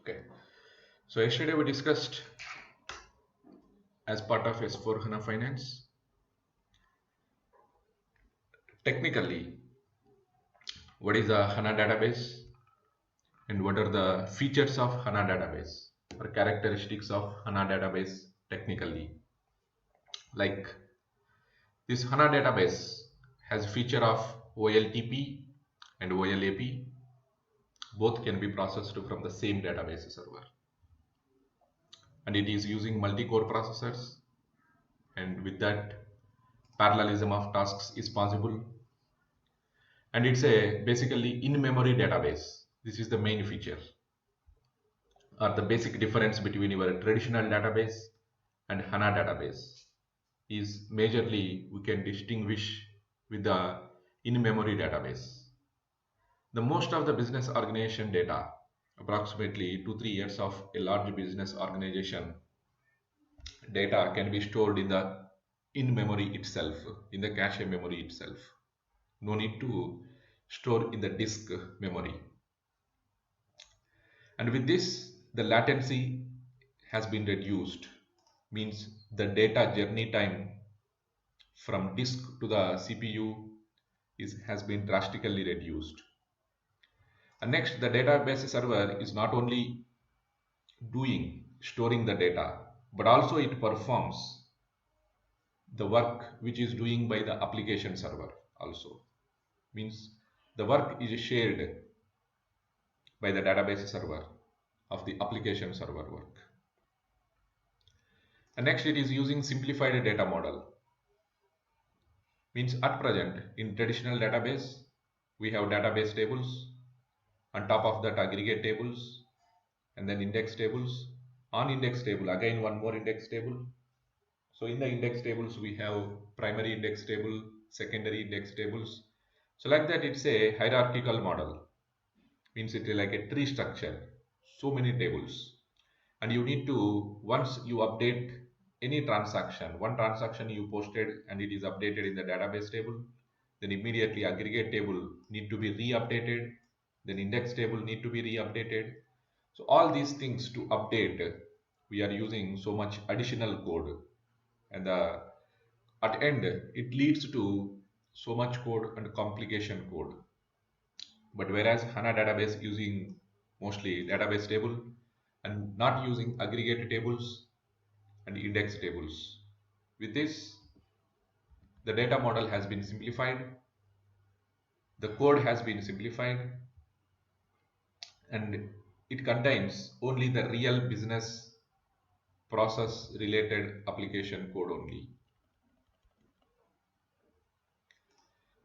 Okay. So yesterday we discussed as part of S4 HANA Finance, technically, what is a HANA database and what are the features of HANA database or characteristics of HANA database technically. Like this HANA database has feature of OLTP and OLAP. Both can be processed from the same database server. And it is using multi-core processors, and with that parallelism of tasks is possible, and it's a basically in-memory database. This is the main feature or the basic difference between your traditional database and HANA database is majorly we can distinguish with the in-memory database. The most of the business organization data, approximately 2-3 years of a large business organization data can be stored in the in-memory itself, in the cache memory itself. No need to store in the disk memory. And with this, the latency has been reduced, means the data journey time from disk to the CPU has been drastically reduced. And next, the database server is not only doing storing the data, but also it performs the work which is doing by the application server also. Means the work is shared by the database server of the application server work. And next, it is using simplified data model. Means at present in traditional database we have database tables, on top of that aggregate tables, and then index tables. On index table again one more index table. So in the index tables we have primary index table, secondary index tables. So like that it's a hierarchical model. Means it is like a tree structure, so many tables, and you need to, once you update any transaction, one transaction you posted and it is updated in the database table, then immediately aggregate table need to be re-updated, then index table need to be re-updated. So all these things to update, we are using so much additional code, and at end it leads to so much code and complication code. But whereas HANA database using mostly database table and not using aggregate tables and index tables. With this, the data model has been simplified, the code has been simplified, and it contains only the real business process related application code only.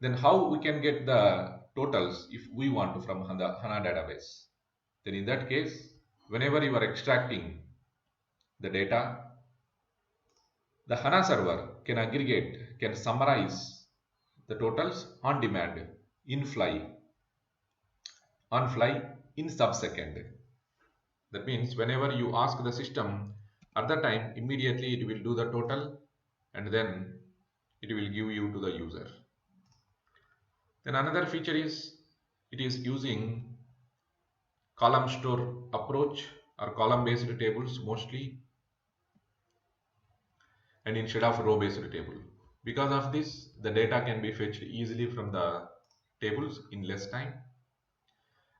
Then how we can get the totals if we want to from HANA database? Then in that case, whenever you are extracting the data, the HANA server can aggregate, can summarize the totals on demand, in fly, on fly, in sub-second. That means whenever you ask the system, at that time immediately it will do the total and then it will give you to the user. Then another feature is it is using column store approach or column based tables mostly, and instead of row based table. Because of this, the data can be fetched easily from the tables in less time.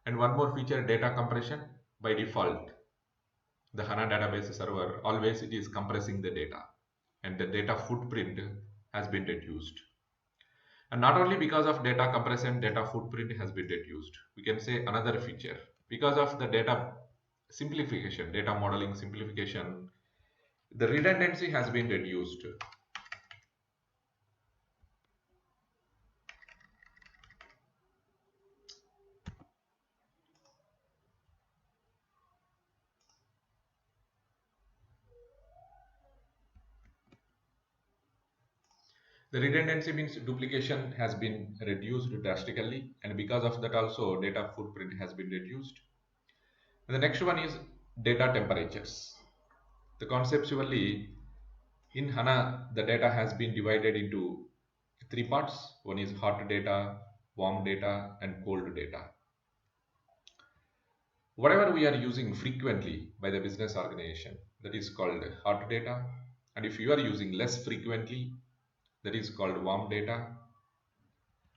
And one more feature, data compression. By default, the HANA database server always it is compressing the data, and the data footprint has been reduced. And not only because of data compression, data footprint has been reduced. We can say another feature, because of the data simplification, data modeling simplification, the redundancy has been reduced. The redundancy means duplication has been reduced drastically, and because of that also data footprint has been reduced. And the next one is data temperatures. The conceptually in HANA the data has been divided into three parts. One is hot data, warm data, and cold data. Whatever we are using frequently by the business organization, that is called hot data. And if you are using less frequently, that is called warm data.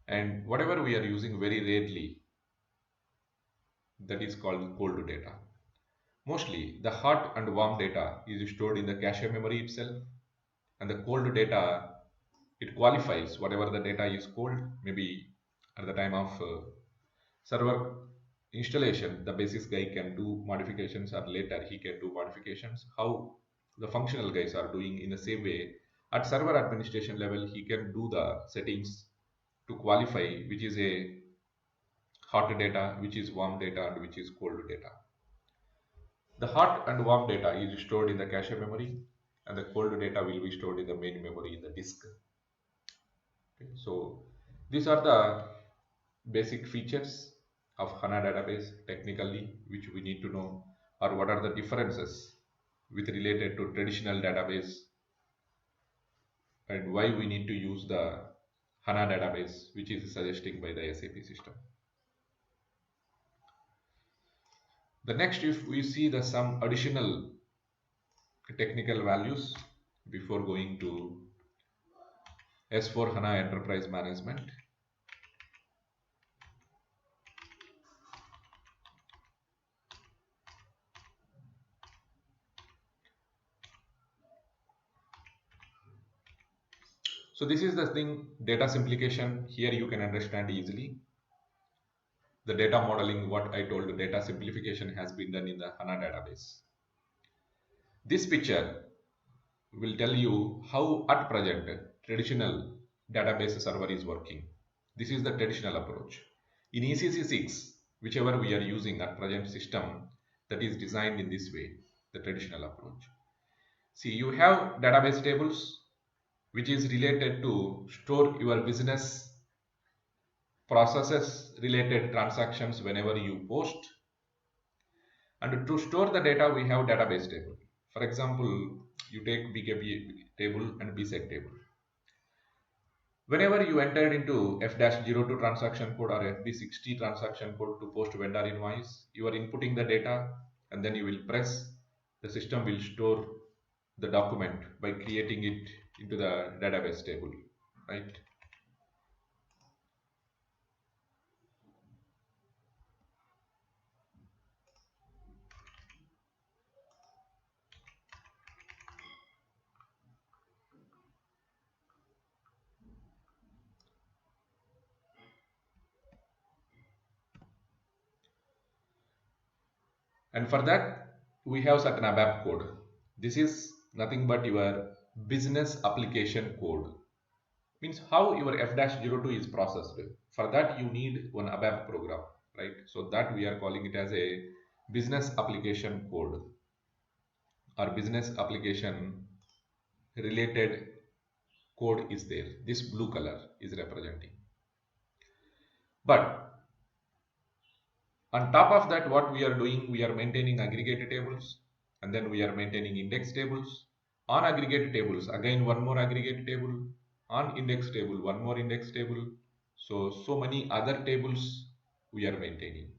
And whatever we are using very rarely, that is called cold data. Mostly, the hot and warm data is stored in the cache memory itself, and the cold data, it qualifies whatever the data is cold, maybe at the time of server installation, the basis guy can do modifications, or later he can do modifications. How the functional guys are doing in the same way at server administration level, he can do the settings to qualify which is a hot data, which is warm data, and which is cold data. The hot and warm data is stored in the cache memory, and the cold data will be stored in the main memory in the disk. Okay, so these are the basic features of HANA database technically, which we need to know, or what are the differences with related to traditional database, and why we need to use the HANA database, which is suggested by the SAP system. The next, if we see the some additional technical values before going to S4 HANA Enterprise Management. So this is the thing, data simplification. Here you can understand easily. The data modeling, what I told, the data simplification has been done in the HANA database. This picture will tell you how at present traditional database server is working. This is the traditional approach. In ECC 6, whichever we are using at present system, that is designed in this way, the traditional approach. See, you have database tables which is related to store your business processes related transactions whenever you post. And to store the data, we have database table. For example, you take BKP table and BSEC table. Whenever you entered into F-02 transaction code or FB60 transaction code to post vendor invoice, you are inputting the data and then you will press, the system will store the document by creating it into the database table, right? And for that, we have certain ABAP code. This is nothing but your business application code. Means how your F-02 is processed. For that, you need one ABAP program, right? So that we are calling it as a business application code or business application related code is there. This blue color is representing. But on top of that, what we are doing, we are maintaining aggregate tables, and then we are maintaining index tables. On aggregate tables, again one more aggregate table. On index table, one more index table. So many other tables we are maintaining.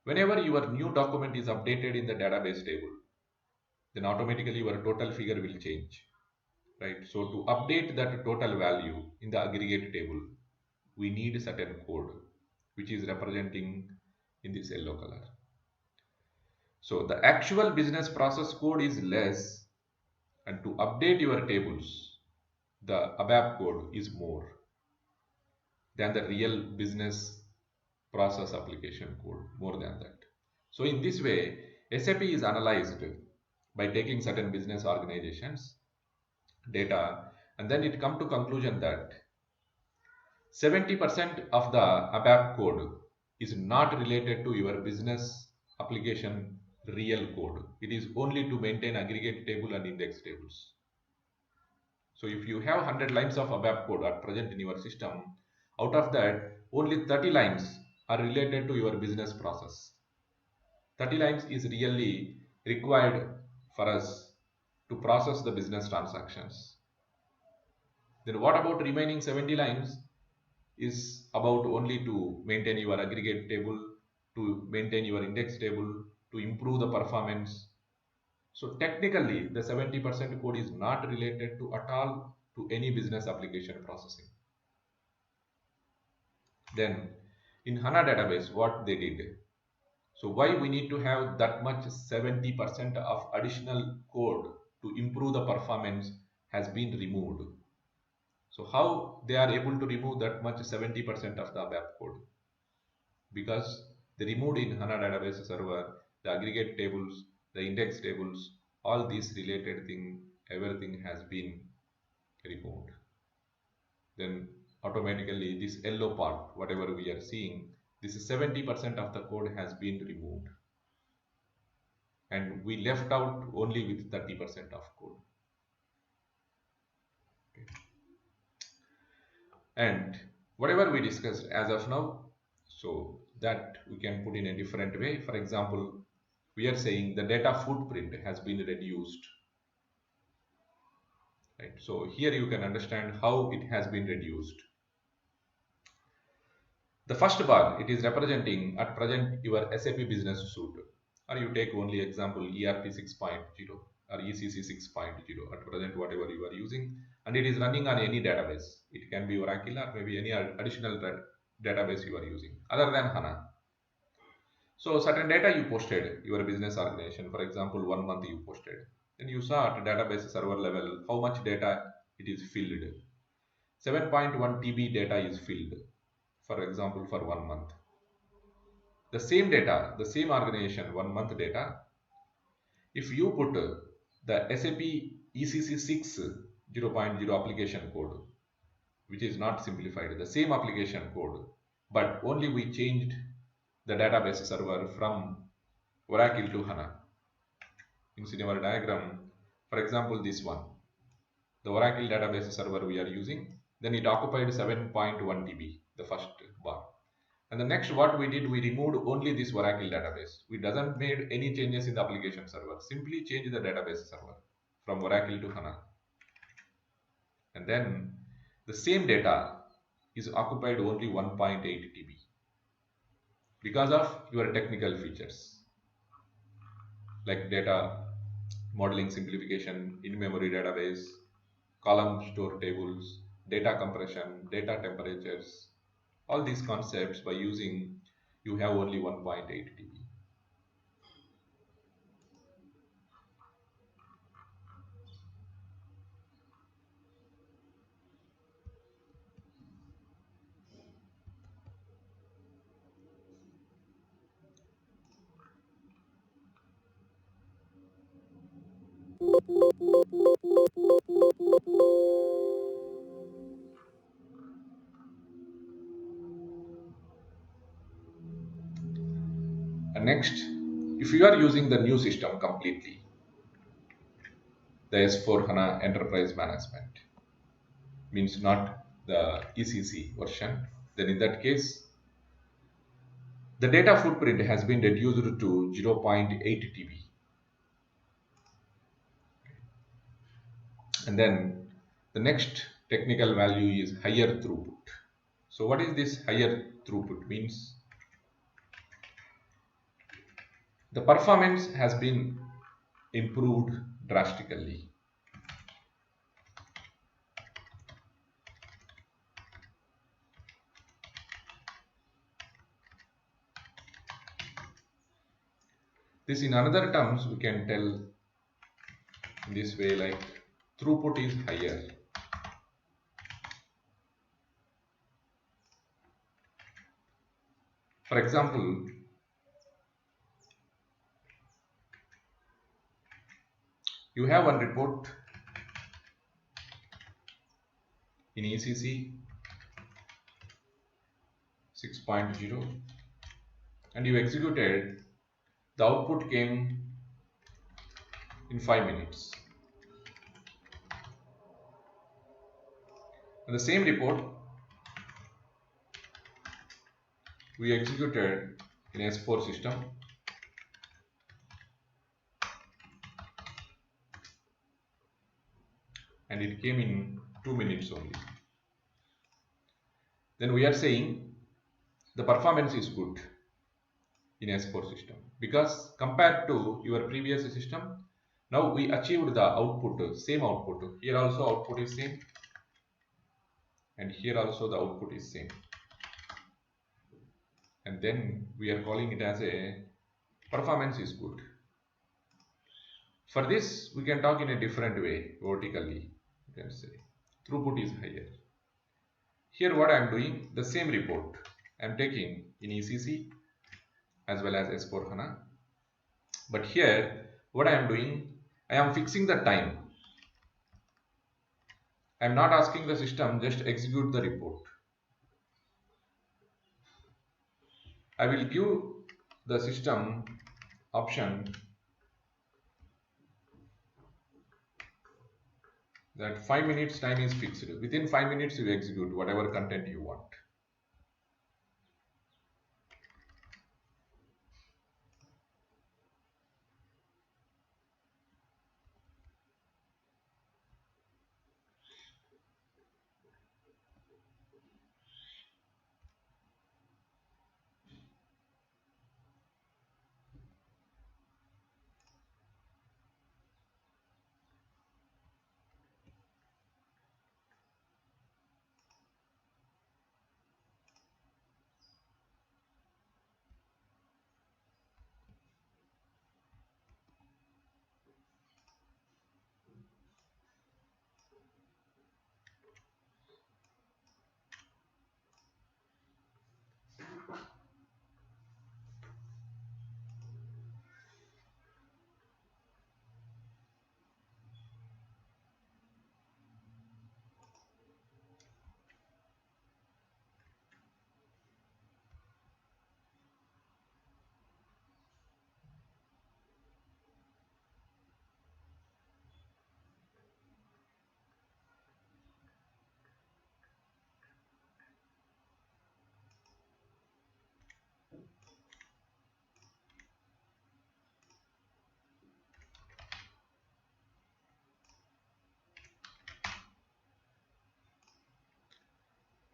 Whenever your new document is updated in the database table, then automatically your total figure will change, right? So to update that total value in the aggregate table, we need certain code, which is representing in this yellow color. So the actual business process code is less, and to update your tables, the ABAP code is more than the real business process application code, more than that. So in this way, SAP is analyzed by taking certain business organizations data, and then it come to conclusion that 70% of the ABAP code is not related to your business application real code. It is only to maintain aggregate table and index tables. So if you have 100 lines of ABAP code are present in your system, out of that only 30 lines are related to your business process. 30 lines is really required for us to process the business transactions. Then what about remaining 70 lines is about only to maintain your aggregate table, to maintain your index table, to improve the performance. So technically, the 70% code is not related to at all to any business application processing. Then in HANA database, what they did. So why we need to have that much 70% of additional code to improve the performance has been removed. So how they are able to remove that much 70% of the web code? Because they removed in HANA database server the aggregate tables, the index tables, all these related thing, everything has been removed. Then automatically this yellow part, whatever we are seeing, this is 70% of the code has been removed. And we left out only with 30% of code. Okay. And whatever we discussed as of now, so that we can put in a different way. For example, we are saying the data footprint has been reduced, right? So here you can understand how it has been reduced. The first bar, it is representing at present your SAP business suite, or you take only example ERP 6.0 or ECC 6.0 at present, whatever you are using, and it is running on any database. It can be Oracle or maybe any additional database you are using other than HANA. So certain data you posted, your business organization, for example, 1 month you posted, then you saw at database server level how much data it is filled. 7.1 TB data is filled, for example, for 1 month. The same data, the same organization, 1 month data, if you put the SAP ECC 6 0.0 application code, which is not simplified, the same application code, but only we changed the database server from Oracle to HANA. In our diagram, for example, this one, the Oracle database server we are using, then it occupied 7.1 TB, the first bar. And the next what we did, we removed only this Oracle database. We doesn't made any changes in the application server, simply change the database server from Oracle to HANA. And then the same data is occupied only 1.8 TB because of your technical features like data modeling simplification, in-memory database, column store tables, data compression, data temperatures, all these concepts by using, you have only 1.8 TB. And next, if you are using the new system completely, the S4 HANA Enterprise Management, means not the ECC version, then in that case, the data footprint has been reduced to 0.8 TB. And then the next technical value is higher throughput. So what is this higher throughput means? The performance has been improved drastically. This in another terms we can tell in this way, like throughput is higher. For example, you have one report in ECC 6.0 and you executed, the output came in 5 minutes. And the same report we executed in S4 system and it came in 2 minutes only. Then we are saying the performance is good. in S4 system, because compared to your previous system, now we achieved the output, same output. Here also output is same, and here also the output is same, and then we are calling it as a performance is good. For this, we can talk in a different way, vertically. You can say throughput is higher. Here, what I am doing, the same report I am taking in ECC as well as S4 HANA. But here, what I am doing, I am fixing the time. I am not asking the system just execute the report. I will give the system option that 5 minutes time is fixed. Within 5 minutes, you execute whatever content you want.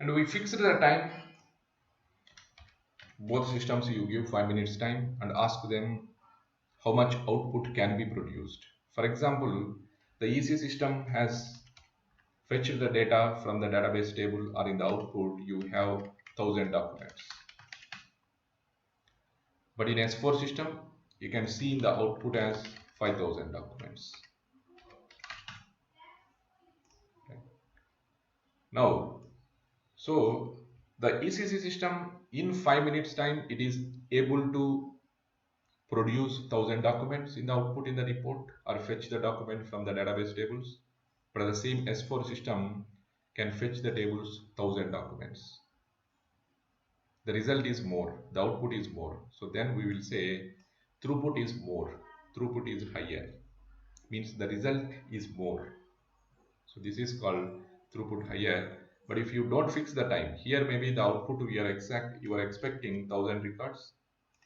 And we fixed the time. Both systems you give 5 minutes time and ask them how much output can be produced. For example, the EC system has fetched the data from the database table, or in the output you have 1000 documents. But in S4 system, you can see in the output as 5000 documents. Okay. Now, so the ECC system in 5 minutes time, it is able to produce 1000 documents in the output in the report, or fetch the document from the database tables. But the same S4 system can fetch the tables 1000 documents. The result is more, the output is more. So then we will say throughput is more, throughput is higher, means the result is more. So this is called throughput higher. But if you don't fix the time, here maybe the output we are you are expecting 1000 records.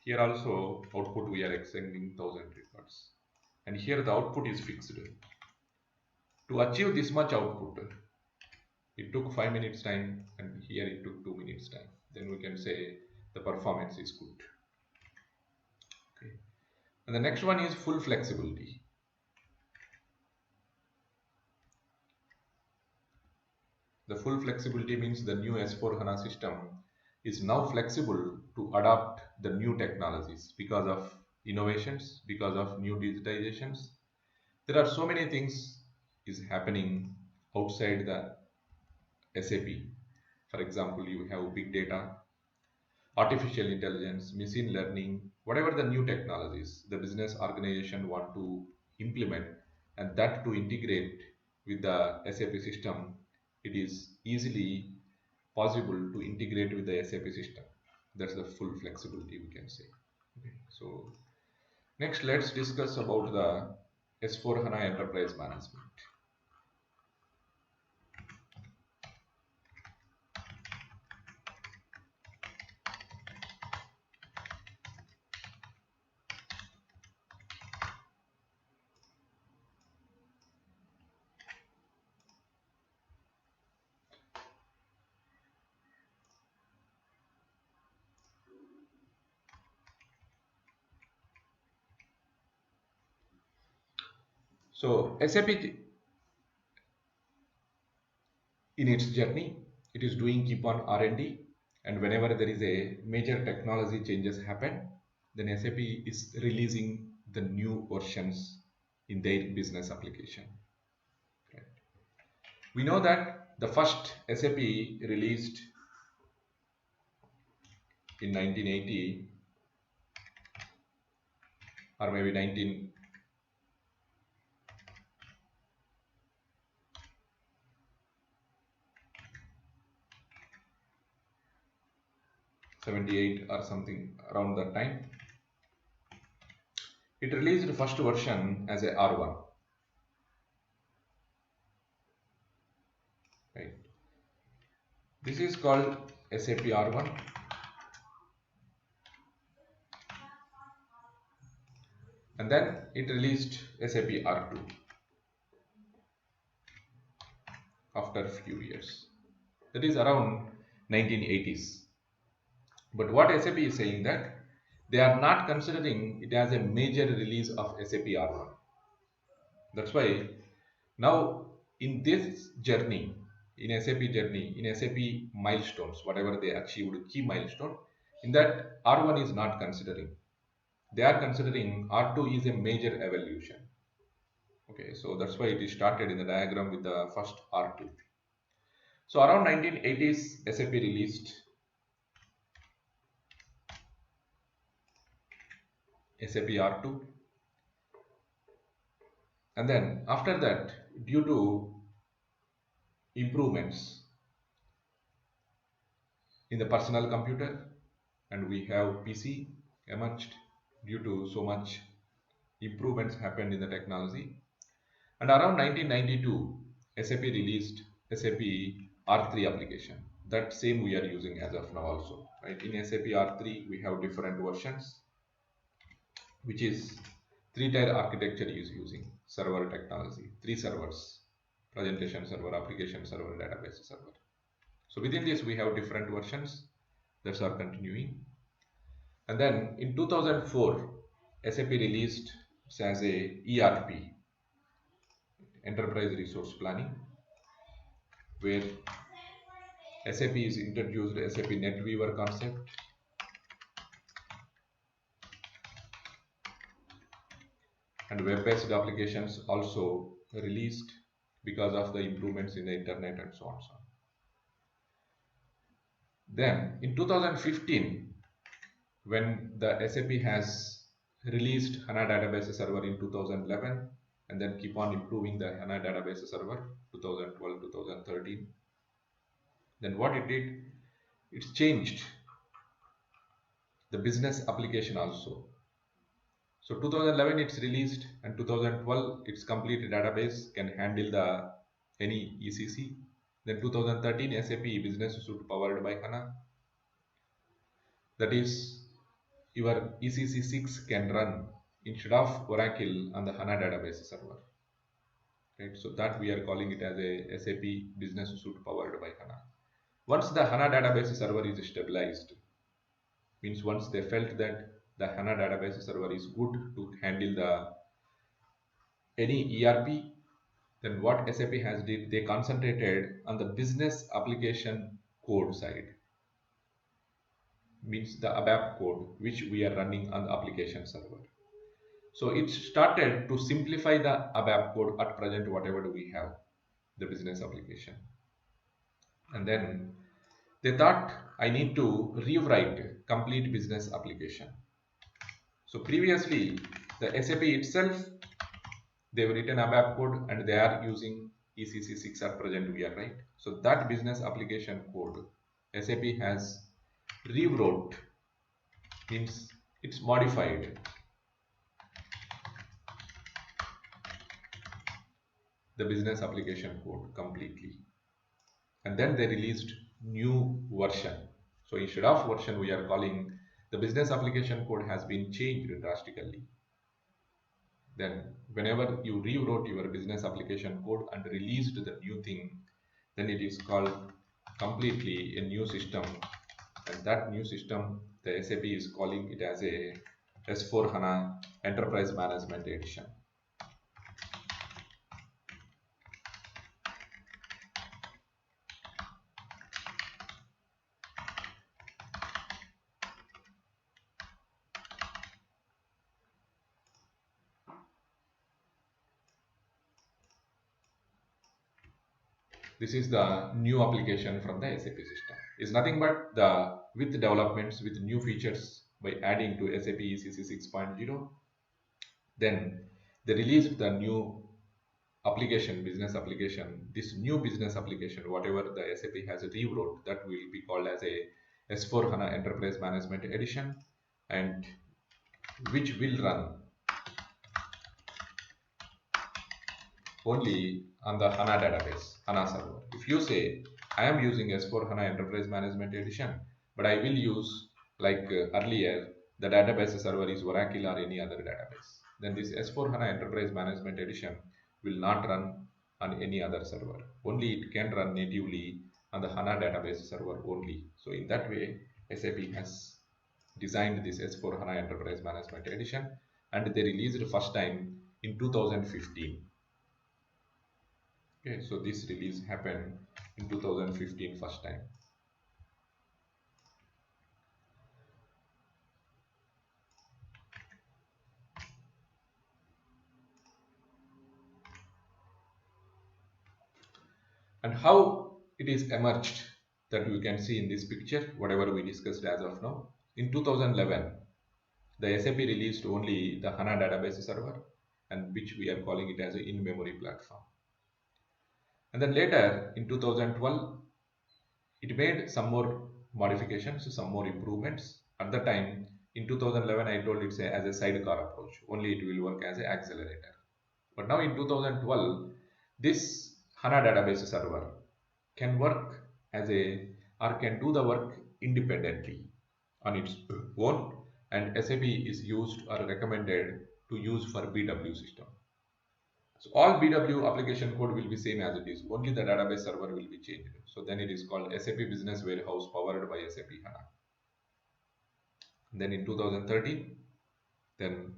Here also output we are expecting 1000 records. And here the output is fixed. To achieve this much output, it took 5 minutes time, and here it took 2 minutes time. Then we can say the performance is good. Okay. And the next one is full flexibility. The full flexibility means the new S4 HANA system is now flexible to adopt the new technologies because of innovations, because of new digitizations. There are so many things is happening outside the SAP. For example, you have big data, artificial intelligence, machine learning, whatever the new technologies the business organization want to implement, and that to integrate with the SAP system, it is easily possible to integrate with the SAP system. That's the full flexibility we can say. Okay. So next, let's discuss about the S4 HANA Enterprise Management. So SAP in its journey, it is doing keep on R&D, and whenever there is a major technology changes happen, then SAP is releasing the new versions in their business application. Right. We know that the first SAP released in 1980 or maybe 1978 or something around that time. It released the first version as a R1. Right. This is called SAP R1, and then it released SAP R2 after a few years. That is around 1980s. But what SAP is saying that they are not considering it as a major release of SAP R1. That's why now in this journey, in SAP journey, in SAP milestones, whatever they achieved key milestone, in that R1 is not considering. They are considering R2 is a major evolution. Okay, so that's why it is started in the diagram with the first R2. So around 1980s, SAP released SAP R2, and then after that, due to improvements in the personal computer, and we have PC emerged due to so much improvements happened in the technology. And around 1992, SAP released SAP R3 application. That same we are using as of now also. Right? In SAP R3, we have different versions, which is three-tier architecture is using server technology, three servers, presentation server, application server, database server. So within this, we have different versions that are continuing. And then in 2004, SAP released as a ERP, Enterprise Resource Planning, where SAP is introduced SAP NetWeaver concept, and web-based applications also released because of the improvements in the internet and so on. Then in 2015, when the SAP has released HANA database server in 2011, and then keep on improving the HANA database server 2012, 2013, then what it did, it's changed the business application also. So 2011 it's released, and 2012 its complete database can handle the any ECC. Then 2013 SAP Business Suite powered by HANA. That is, your ECC 6 can run instead of Oracle on the HANA database server. Right? So that we are calling it as a SAP Business Suite powered by HANA. Once the HANA database server is stabilized, means once they felt that the HANA database server is good to handle the any ERP, then what SAP has did, they concentrated on the business application code side, means the ABAP code which we are running on the application server. So it started to simplify the ABAP code at present, whatever do we have, the business application. And then they thought I need to rewrite complete business application. So previously the SAP itself, they've written ABAP code and they are using ECC 6 at present we are, right? So that business application code SAP has rewrote, means it's modified the business application code completely, and then they released new version. So instead of version, we are calling the business application code has been changed drastically. Then whenever you rewrote your business application code and released the new thing, then it is called completely a new system, and that new system the SAP is calling it as a S4 HANA Enterprise Management Edition. This is the new application from the SAP system. It's nothing but the with developments with new features by adding to SAP ECC 6.0. Then they released the new application, business application. This new business application, whatever the SAP has rewrote, that will be called as a S4 HANA Enterprise Management Edition, and which will run only on the HANA database, HANA server. If you say, I am using S4 HANA Enterprise Management Edition, but I will use like earlier, the database server is Oracle or any other database, then this S4 HANA Enterprise Management Edition will not run on any other server. Only it can run natively on the HANA database server only. So in that way, SAP has designed this S4 HANA Enterprise Management Edition, and they released first time in 2015. Okay, so this release happened in 2015 first time. And how it is emerged, that we can see in this picture, whatever we discussed as of now. In 2011, the SAP released only the HANA database server, and which we are calling it as an in-memory platform. And then later in 2012, it made some more modifications, some more improvements. At the time in 2011, I told it's as a sidecar approach. Only it will work as an accelerator. But now in 2012, this HANA database server can work as a or can do the work independently on its own, and SAP is used or recommended to use for BW system. So all BW application code will be same as it is, only the database server will be changed. So then it is called SAP Business Warehouse powered by SAP HANA. Then in 2013, then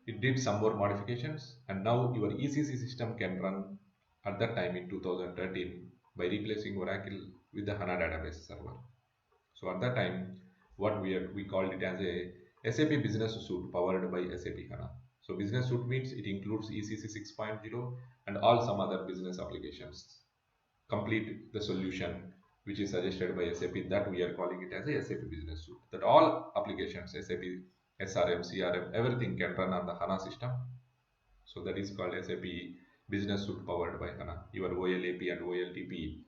it did some more modifications, and now your ECC system can run at that time in 2013 by replacing Oracle with the HANA database server. So at that time, what we called it as a SAP Business Suite powered by SAP HANA. So Business Suite means it includes ECC 6.0 and all some other business applications. Complete the solution which is suggested by SAP, that we are calling it as a SAP Business Suite. That all applications, SAP, SRM, CRM, everything can run on the HANA system. So that is called SAP Business Suite powered by HANA. Your OLAP and OLTP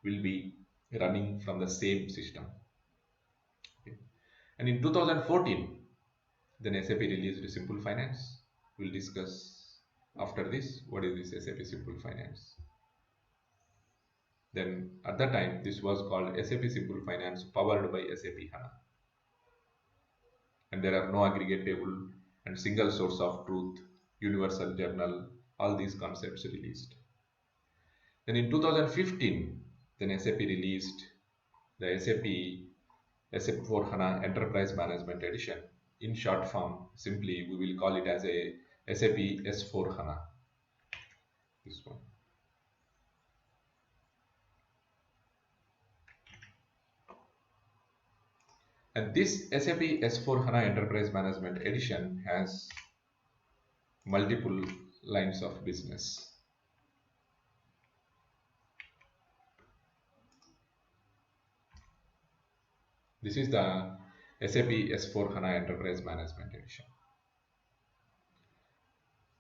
will be running from the same system. Okay. And in 2014, then SAP released Simple Finance. We'll discuss after this what is this SAP Simple Finance. Then at that time, this was called SAP Simple Finance powered by SAP HANA. And there are no aggregate table and single source of truth, universal journal, all these concepts released. Then in 2015, then SAP released the SAP for HANA Enterprise Management Edition. In short form, simply we will call it as a SAP S4 HANA. This one. And this SAP S4 HANA Enterprise Management Edition has multiple lines of business. This is the SAP S4 HANA Enterprise Management Edition.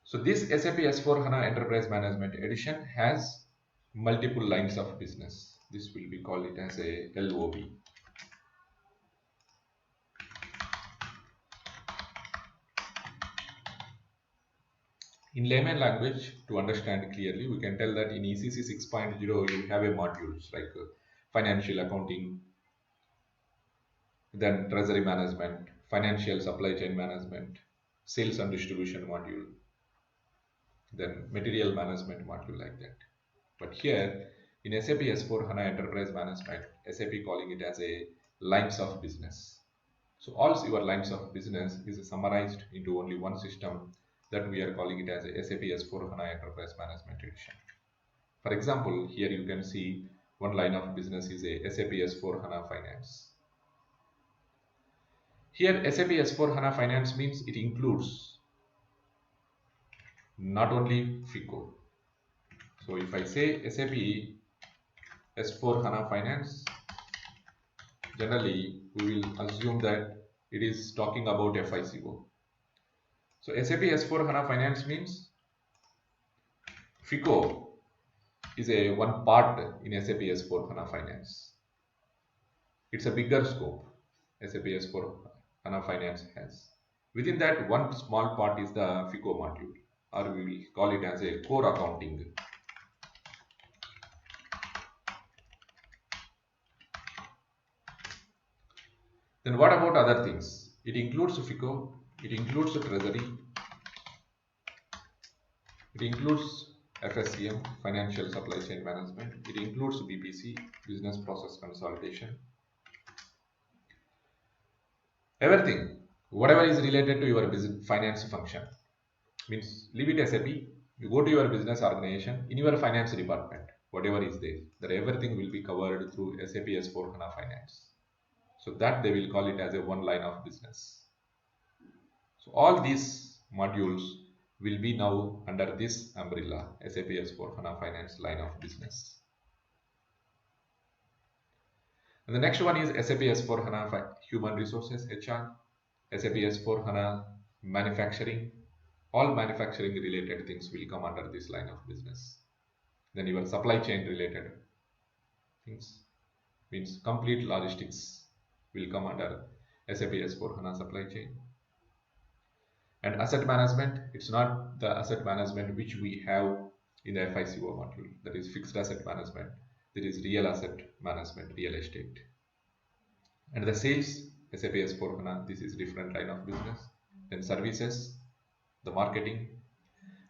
So this SAP S4 HANA Enterprise Management Edition has multiple lines of business. This will be called it as a LOB. In layman language, to understand clearly, we can tell that in ECC 6.0 you have a modules like financial accounting, then treasury management, financial supply chain management, sales and distribution module, then material management module, like that. But here in SAP S4 HANA Enterprise Management, SAP calling it as a lines of business. So all your lines of business is summarized into only one system, that we are calling it as a SAP S4 HANA Enterprise Management Edition. For example, here you can see one line of business is a SAP S4 HANA Finance. Here SAP S4 HANA Finance means it includes not only FICO. So if I say SAP S4 HANA Finance, generally we will assume that it is talking about FICO. So SAP S4 HANA Finance means FICO is a one part in SAP S4 HANA Finance. It's a bigger scope SAP S4 HANA Finance has. Within that, one small part is the FICO module, or we will call it as a core accounting. Then what about other things? It includes FICO, it includes treasury, it includes FSCM, financial supply chain management, it includes BPC, business process consolidation, everything, whatever is related to your business finance function. Means leave it SAP, you go to your business organization, in your finance department, whatever is there, that everything will be covered through SAP S4 HANA Finance. So that they will call it as a one line of business. So all these modules will be now under this umbrella, SAP S4 HANA Finance line of business. And the next one is SAP S4 HANA Human Resources HR, SAP S4 HANA Manufacturing. All manufacturing related things will come under this line of business. Then your supply chain related things, means complete logistics, will come under SAP S4 HANA supply chain. And asset management, it's not the asset management which we have in the FICO module, that is fixed asset management. There is real asset management, real estate. And the sales, SAP S4 HANA, this is different line of business. Then services, the marketing,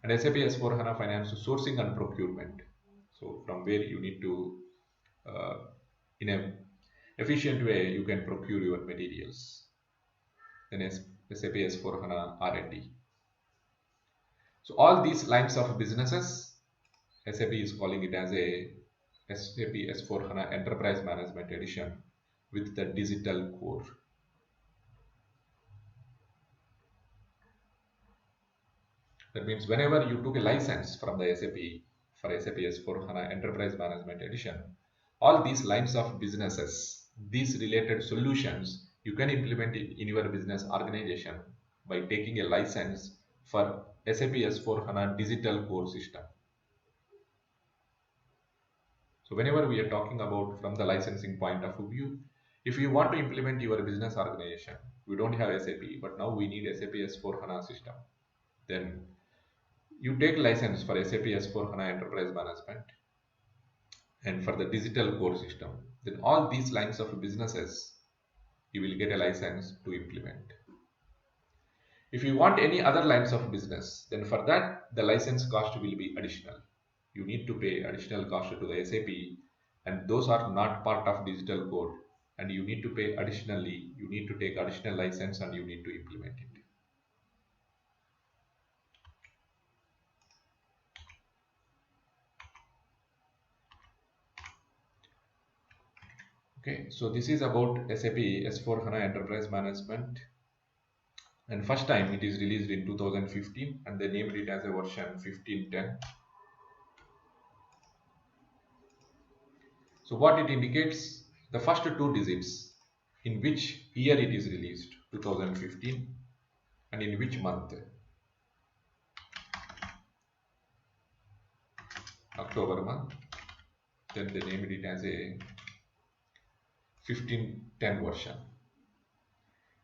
and SAP S4 HANA Finance sourcing and procurement. So from where you need to, in a efficient way, you can procure your materials. Then SAP S4 HANA R&D. So all these lines of businesses, SAP is calling it as a SAP S4 HANA Enterprise Management Edition with the digital core. That means whenever you took a license from the SAP for SAP S4 HANA Enterprise Management Edition, all these lines of businesses, these related solutions, you can implement it in your business organization by taking a license for SAP S4 HANA Digital Core System. So whenever we are talking about from the licensing point of view, if you want to implement your business organization, we don't have SAP, but now we need SAP S4 HANA system, then you take license for SAP S4 HANA Enterprise Management and for the digital core system, then all these lines of businesses, you will get a license to implement. If you want any other lines of business, then for that, the license cost will be additional. You need to pay additional cost to the SAP, and those are not part of digital core. And you need to pay additionally, you need to take additional license and you need to implement it. Okay, so this is about SAP S4 HANA Enterprise Management. And first time it is released in 2015 and they named it as a version 1510. So what it indicates, the first two digits, in which year it is released, 2015, and in which month, October month. Then they named it as a 1510 version.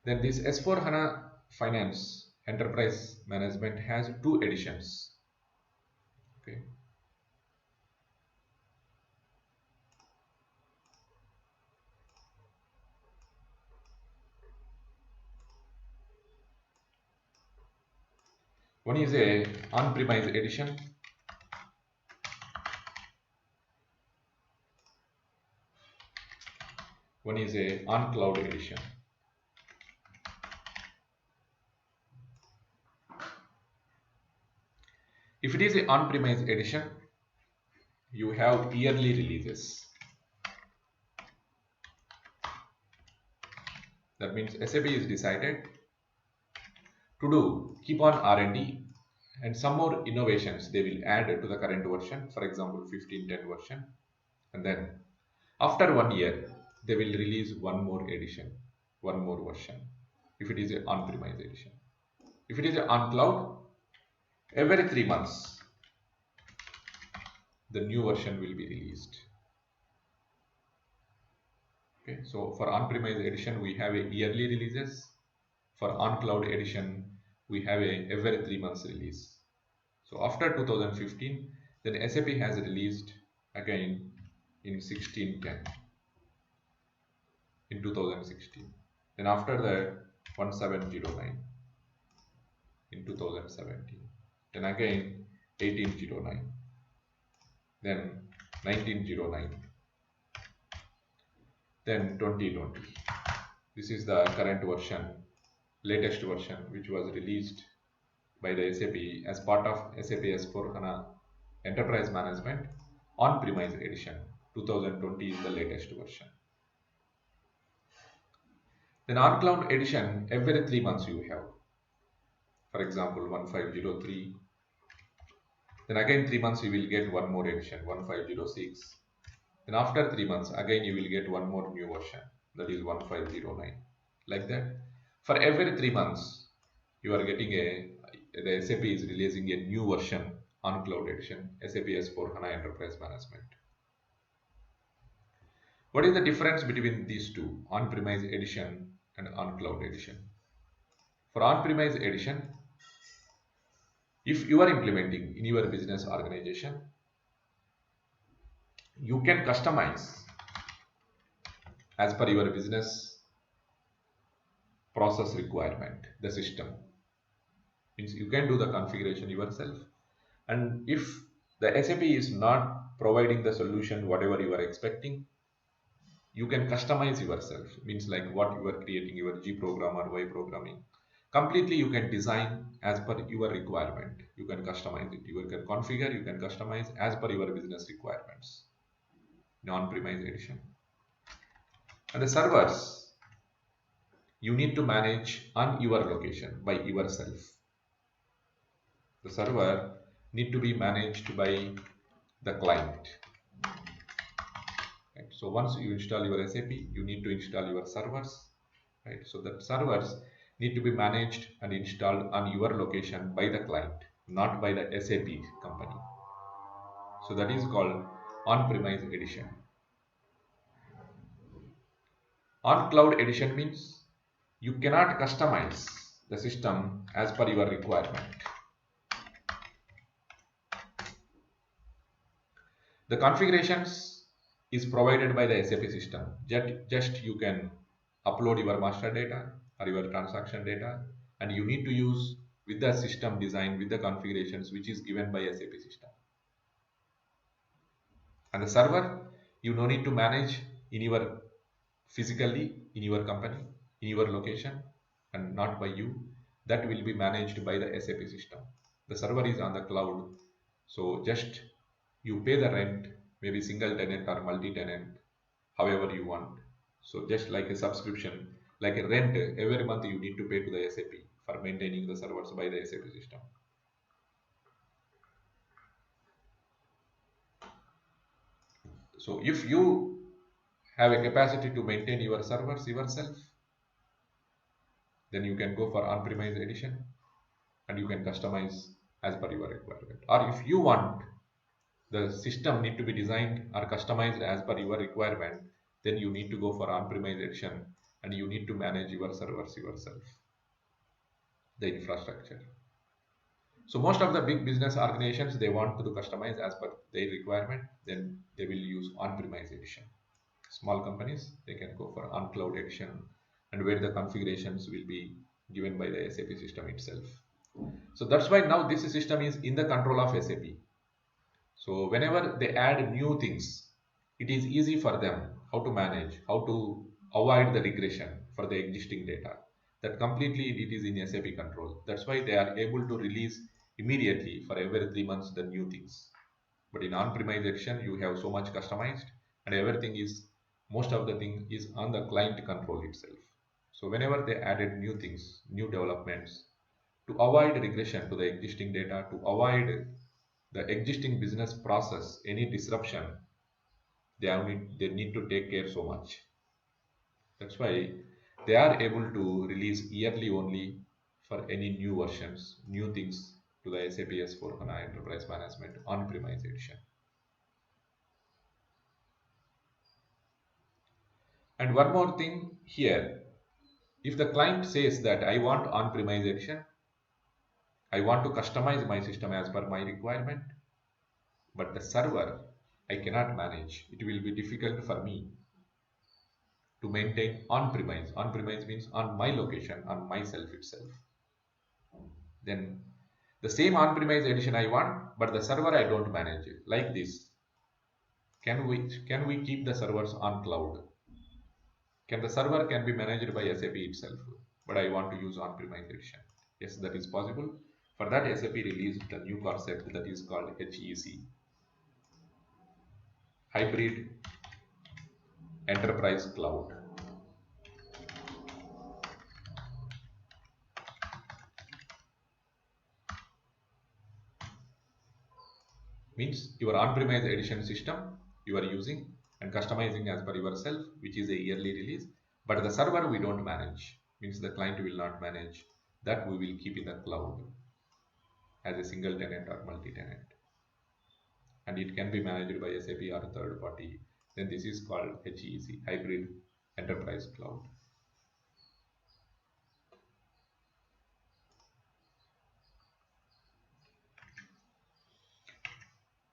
Then this S4 HANA Finance Enterprise Management has two editions. Okay. One is a on-premise edition. One is a on-cloud edition. If it is a on-premise edition, you have yearly releases. That means SAP is decided to do keep on R&D and some more innovations they will add to the current version, for example 1510 version, and then After 1 year, they will release one more edition, one more version. If it is an on-premise edition, if it is on cloud, every 3 months the new version will be released. Okay, so for on-premise edition we have a yearly releases. For on-cloud edition we have a every 3 months release. So after 2015, then SAP has released again in 1610 in 2016. Then after that 1709 in 2017. Then again 1809. Then 1909. Then 2020. This is the current version, latest version, which was released by the SAP as part of SAP S/4HANA Enterprise Management on-premise edition. 2020 is the latest version. Then on-cloud edition, every 3 months you have. For example, 1503. Then again 3 months you will get one more edition, 1506. Then after 3 months, again you will get one more new version, that is 1509. Like that. For every 3 months, you are getting the SAP is releasing a new version on cloud edition, SAP S/4HANA Enterprise Management. What is the difference between these two, on-premise edition and on-cloud edition? For on-premise edition, if you are implementing in your business organization, you can customize as per your business process requirement, the system. Means you can do the configuration yourself. And if the SAP is not providing the solution whatever you are expecting, you can customize yourself. Means like what you are creating, your G program or Y programming. Completely you can design as per your requirement. You can customize it. You can configure, you can customize as per your business requirements. Non-premise edition. And the servers, you need to manage on your location by yourself. The server need to be managed by the client. Right? So once you install your SAP, you need to install your servers. Right? So the servers need to be managed and installed on your location by the client, not by the SAP company. So that is called on-premise edition. On-cloud edition means you cannot customize the system as per your requirement. The configurations is provided by the SAP system. Just you can upload your master data or your transaction data, and you need to use with the system design with the configurations which is given by SAP system. And the server, you no need to manage in your physically in your company, in your location, and not by you. That will be managed by the SAP system. The server is on the cloud, so just you pay the rent, maybe single tenant or multi-tenant, however you want. So just like a subscription, like a rent, every month you need to pay to the SAP for maintaining the servers by the SAP system. So if you have a capacity to maintain your servers yourself, then you can go for on-premise edition and you can customize as per your requirement. Or if you want the system need to be designed or customized as per your requirement, then you need to go for on-premise edition and you need to manage your servers yourself, the infrastructure. So most of the big business organizations, they want to customize as per their requirement, then they will use on-premise edition. Small companies, they can go for on-cloud edition, and where the configurations will be given by the SAP system itself. So that's why now this system is in the control of SAP. So whenever they add new things, it is easy for them how to manage, how to avoid the regression for the existing data. That completely it is in SAP control. That's why they are able to release immediately for every 3 months the new things. But in on-premise edition, you have so much customized, and everything is, most of the thing is on the client control itself. So whenever they added new things, new developments, to avoid regression to the existing data, to avoid the existing business process, any disruption, they need to take care so much. That's why they are able to release yearly only for any new versions, new things to the SAP S4 HANA Enterprise Management on-premise edition. And one more thing here, if the client says that I want on-premise edition, I want to customize my system as per my requirement, but the server I cannot manage. It will be difficult for me to maintain on-premise. On-premise means on my location, on myself itself. Then the same on-premise edition I want, but the server I don't manage it. Like this. Can we keep the servers on cloud? Can the server can be managed by SAP itself, but I want to use on-premise edition? Yes, that is possible. For that, SAP released the new concept that is called HEC, Hybrid Enterprise Cloud. Means your on-premise edition system you are using and customizing as per yourself, which is a yearly release, but the server we don't manage. Means the client will not manage. That we will keep in the cloud as a single tenant or multi-tenant, and it can be managed by SAP or a third party. Then this is called HEC, Hybrid Enterprise Cloud.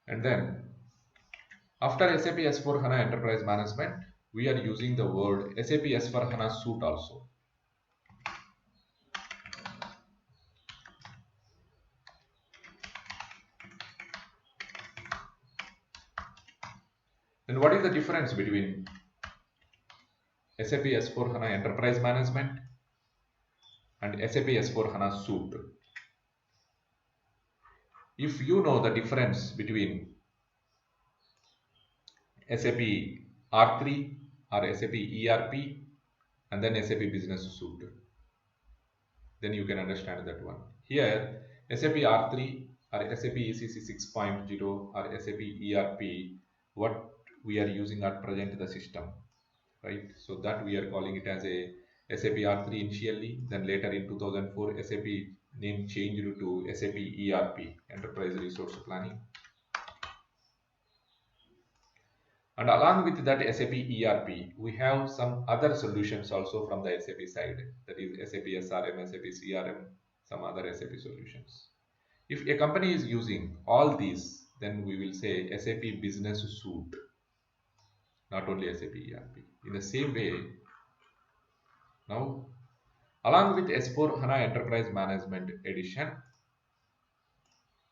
And then after SAP S4 HANA Enterprise Management, we are using the word SAP S4 HANA Suite also. Then what is the difference between SAP S4 HANA Enterprise Management and SAP S4 HANA Suite? If you know the difference between SAP R3 or SAP ERP and then SAP Business Suite, then you can understand that one. Here, SAP R3 or SAP ECC 6.0 or SAP ERP, what we are using at present the system, right? So that we are calling it as a SAP R3 initially, then later in 2004 SAP name changed to SAP ERP, Enterprise Resource Planning. And along with that SAP ERP, we have some other solutions also from the SAP side, that is SAP SRM, SAP CRM, some other SAP solutions. If a company is using all these, then we will say SAP Business Suite, not only SAP ERP. In the same way, now along with S4 HANA Enterprise Management Edition,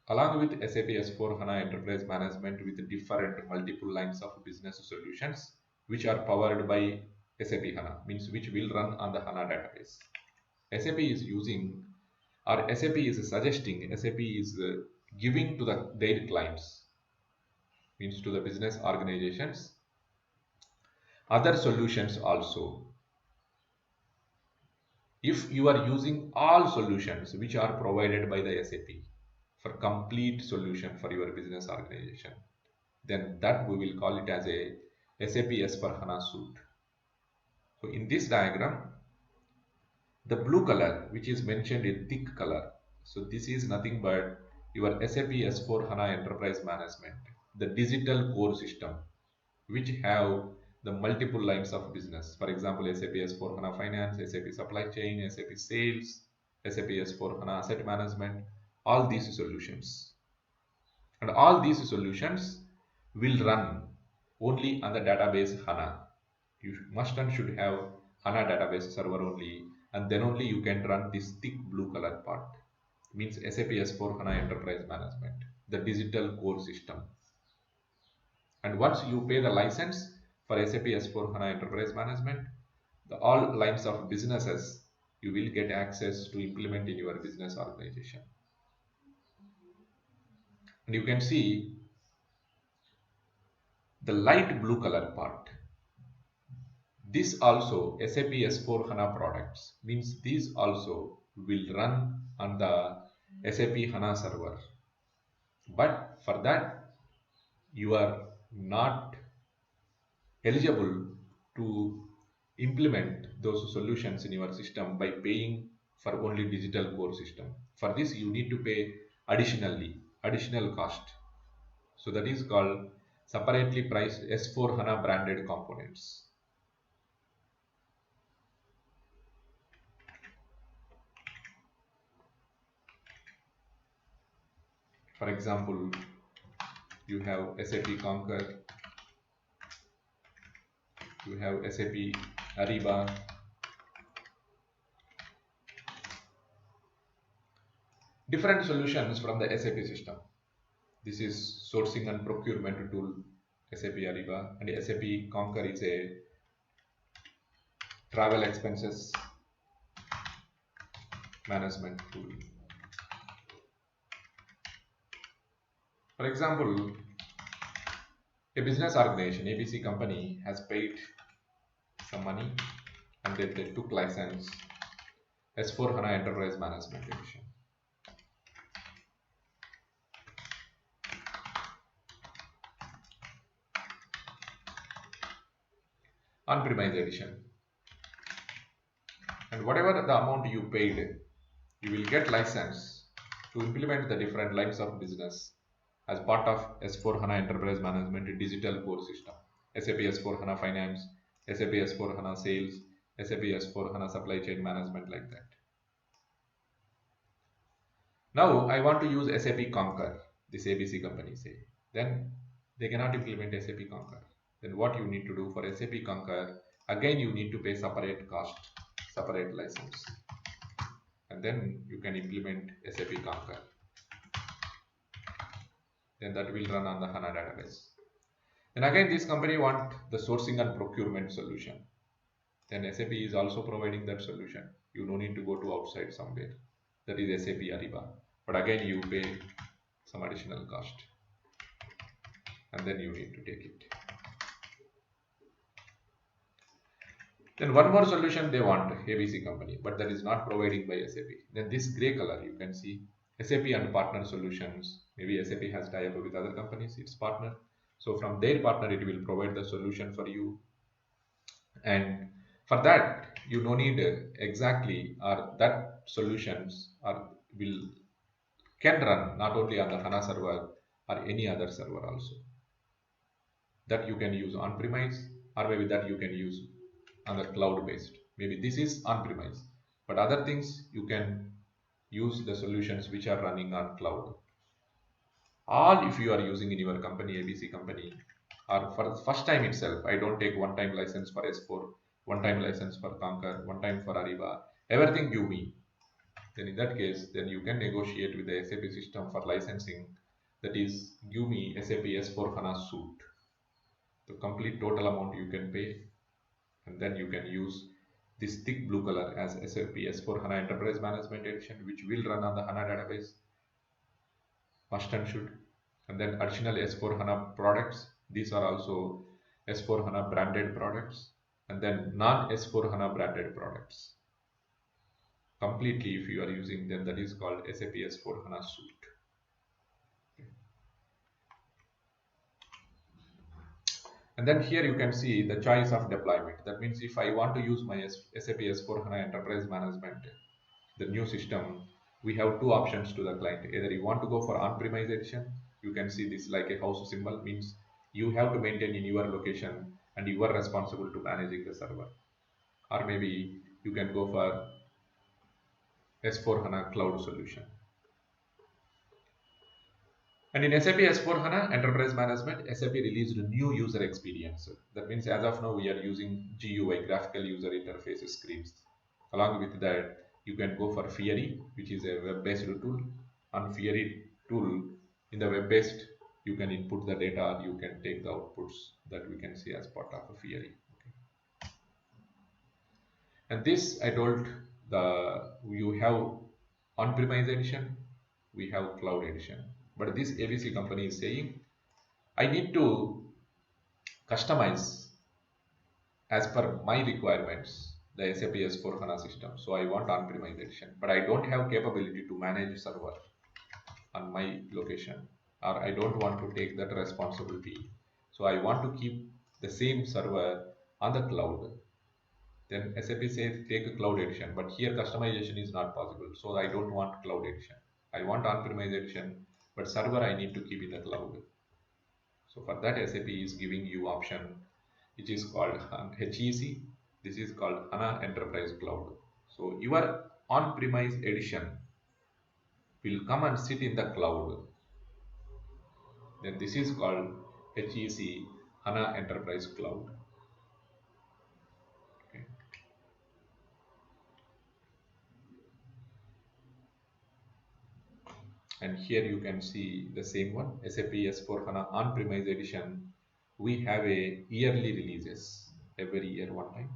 along with SAP S4 HANA Enterprise Management with different multiple lines of business solutions which are powered by SAP HANA, means which will run on the HANA database. SAP is using, or SAP is suggesting, SAP is giving to their clients, means to the business organizations, other solutions also. If you are using all solutions which are provided by the SAP for complete solution for your business organization, then that we will call it as a SAP S4 HANA Suite. So in this diagram, the blue color which is mentioned in thick color, so this is nothing but your SAP S4 HANA Enterprise Management, the digital core system which have the multiple lines of business. For example, SAP S4 HANA Finance, SAP Supply Chain, SAP Sales, SAP S4 HANA Asset Management, all these solutions. And all these solutions will run only on the database HANA. You must and should have HANA database server only, and then only you can run this thick blue color part. Means SAP S4 HANA Enterprise Management, the digital core system. And once you pay the license for SAP S4 HANA Enterprise Management, all lines of businesses you will get access to implement in your business organization. And you can see the light blue color part. This also SAP S4 HANA products, means these also will run on the SAP HANA server. But for that you are not eligible to implement those solutions in your system by paying for only digital core system. For this you need to pay additional cost. So that is called separately priced S4 HANA branded components. For example, you have SAP Concur, you have SAP Ariba, different solutions from the SAP system. This is sourcing and procurement tool, SAP Ariba, and SAP Concur is a travel expenses management tool. For example, a business organization, ABC company, has paid some money and then they took license S4 HANA Enterprise Management Edition. On-premise edition. And whatever the amount you paid, you will get license to implement the different lines of business as part of S4 HANA Enterprise Management Digital Core System. SAP S4 HANA Finance, SAP S4 HANA Sales, SAP S4 HANA Supply Chain Management, like that. Now I want to use SAP Concur, this ABC company say. Then they cannot implement SAP Concur. Then what you need to do for SAP Concur, again you need to pay separate cost, separate license. And then you can implement SAP Concur. Then that will run on the HANA database. Then again this company want the sourcing and procurement solution. Then SAP is also providing that solution. You no need to go to outside somewhere. That is SAP Ariba. But again you pay some additional cost. And then you need to take it. Then one more solution they want, ABC company, but that is not providing by SAP. Then this gray color you can see SAP and partner solutions. Maybe SAP has tie-up with other companies, its partner. So from their partner it will provide the solution for you. And for that you no need exactly or that solutions are will can run not only on the HANA server or any other server also. That you can use on premise, or maybe that you can use on the cloud based. Maybe this is on premise, but other things you can use the solutions which are running on cloud. All if you are using in your company, ABC company, or for the first time itself, I don't take one time license for S4, one time license for Concur, one time for Ariba, everything give me. Then in that case, then you can negotiate with the SAP system for licensing, that is give me SAP S4 HANA suite. The complete total amount you can pay, and then you can use this thick blue color as SAP S4 HANA Enterprise Management Edition, which will run on the HANA database, must and should. And then additional S4 HANA products, these are also S4 HANA branded products, and then non S4 HANA branded products. Completely if you are using, then that is called SAP S4 HANA suite. And then here you can see the choice of deployment. That means if I want to use my SAP S4 HANA Enterprise Management, the new system, we have two options to the client. Either you want to go for on-premise edition, you can see this like a house symbol, means you have to maintain in your location and you are responsible to managing the server. Or maybe you can go for S4 HANA cloud solution. And in SAP S4 HANA Enterprise Management, SAP released a new user experience. That means as of now we are using GUI, graphical user interface scripts. Along with that, you can go for Fieri, which is a web-based tool. On Fieri tool, in the web-based, you can input the data, you can take the outputs that we can see as part of a Fieri. Okay. And this I told you have on-premise edition, we have cloud edition. But this ABC company is saying, I need to customize as per my requirements the SAP S4 HANA system. So I want on-premise edition, but I don't have capability to manage server on my location, or I don't want to take that responsibility. So I want to keep the same server on the cloud. Then SAP says take a cloud edition, but here customization is not possible. So I don't want cloud edition. I want on-premise edition, but server I need to keep in the cloud. So for that, SAP is giving you option which is called HEC. This is called HANA Enterprise Cloud. So your on-premise edition will come and sit in the cloud. Then this is called HEC, HANA Enterprise Cloud. Okay. And here you can see the same one, SAP S4 HANA on-premise edition. We have a yearly releases every year one time.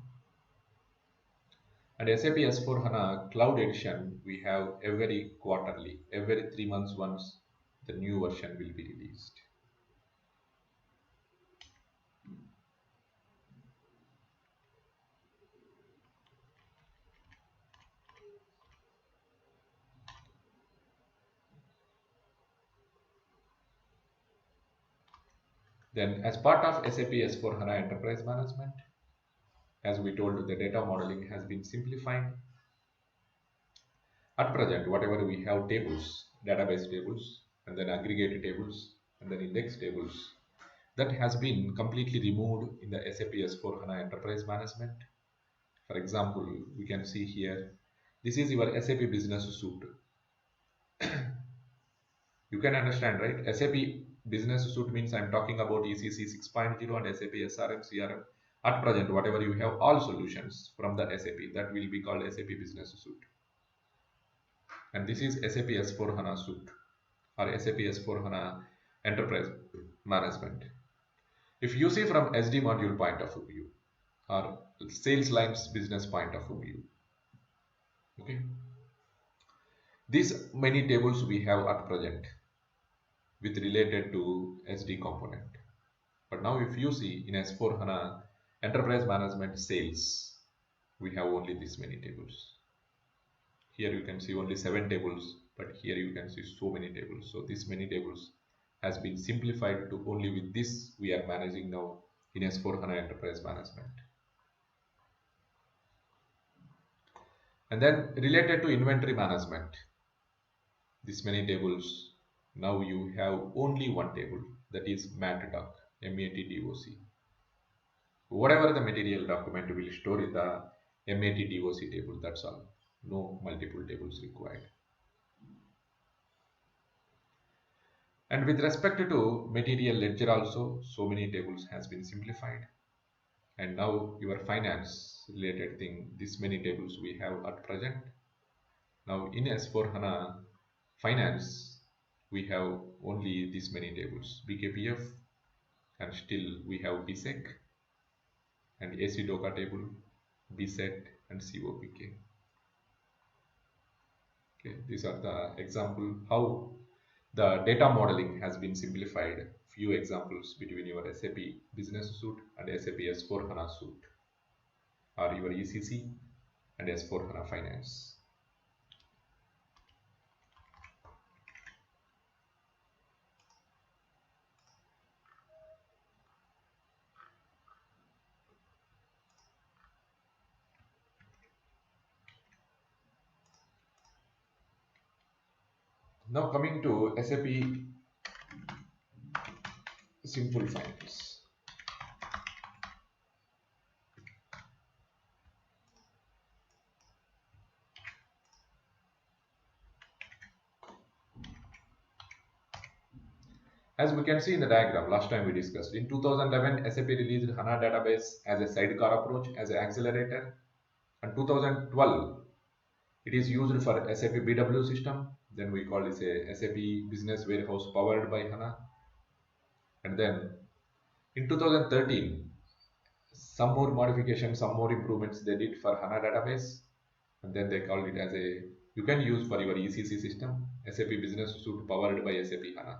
And SAP S4 HANA Cloud Edition, we have every quarterly, every 3 months once the new version will be released. Then as part of SAP S4 HANA Enterprise Management, as we told, the data modeling has been simplified. At present, whatever we have tables, database tables, and then aggregated tables, and then index tables, that has been completely removed in the SAP S4 HANA Enterprise Management. For example, we can see here, this is your SAP Business Suite. You can understand, right? SAP Business Suite means I'm talking about ECC 6.0 and SAP SRM, CRM. At present, whatever you have, all solutions from the SAP, that will be called SAP Business Suite. And this is SAP S4 HANA Suite or SAP S4 HANA Enterprise Management. If you see from SD module point of view or sales lines business point of view, okay, these many tables we have at present with related to SD component. But now if you see in S4 HANA Enterprise Management Sales, we have only this many tables. Here you can see only 7 tables, but here you can see so many tables. So this many tables has been simplified to only with this we are managing now in S4 HANA Enterprise Management. And then related to inventory management, this many tables, now you have only one table, that is MATDOC, MATDOC. Whatever the material document will store in the MATDOC table, that's all. No multiple tables required. And with respect to material ledger also, so many tables has been simplified. And now your finance related thing, this many tables we have at present. Now in S4 HANA finance, we have only this many tables, BKPF, and still we have BSEC and AC DOCA table, BSET and COPK. Okay, these are the example how the data modeling has been simplified. Few examples between your SAP Business Suite and SAP S4 HANA Suite or your ECC and S4 HANA Finance. Now coming to SAP Simple Finance. As we can see in the diagram, last time we discussed, in 2011 SAP released HANA database as a sidecar approach, as an accelerator, and 2012 it is used for SAP BW system, then we call it a SAP Business Warehouse powered by HANA. And then in 2013, some more modifications, some more improvements they did for HANA database, and then they called it as a, you can use for your ECC system, SAP Business Suite powered by SAP HANA.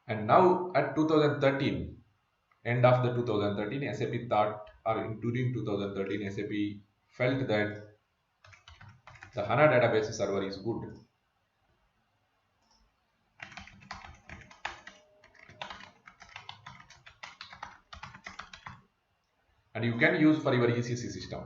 And now at 2013, end of the 2013, SAP thought, or during 2013, SAP felt that the HANA database server is good. and you can use for your ECC system.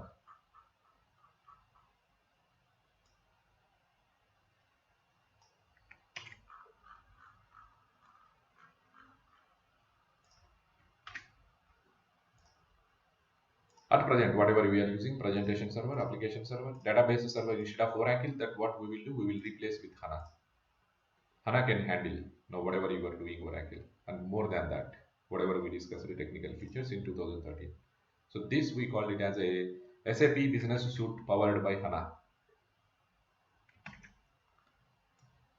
At present, whatever we are using, presentation server, application server, database server, instead of Oracle, that what we will do, we will replace with HANA. HANA can handle now whatever you are doing Oracle, and more than that, whatever we discussed the technical features in 2013. So this we called it as a SAP Business Suite powered by HANA.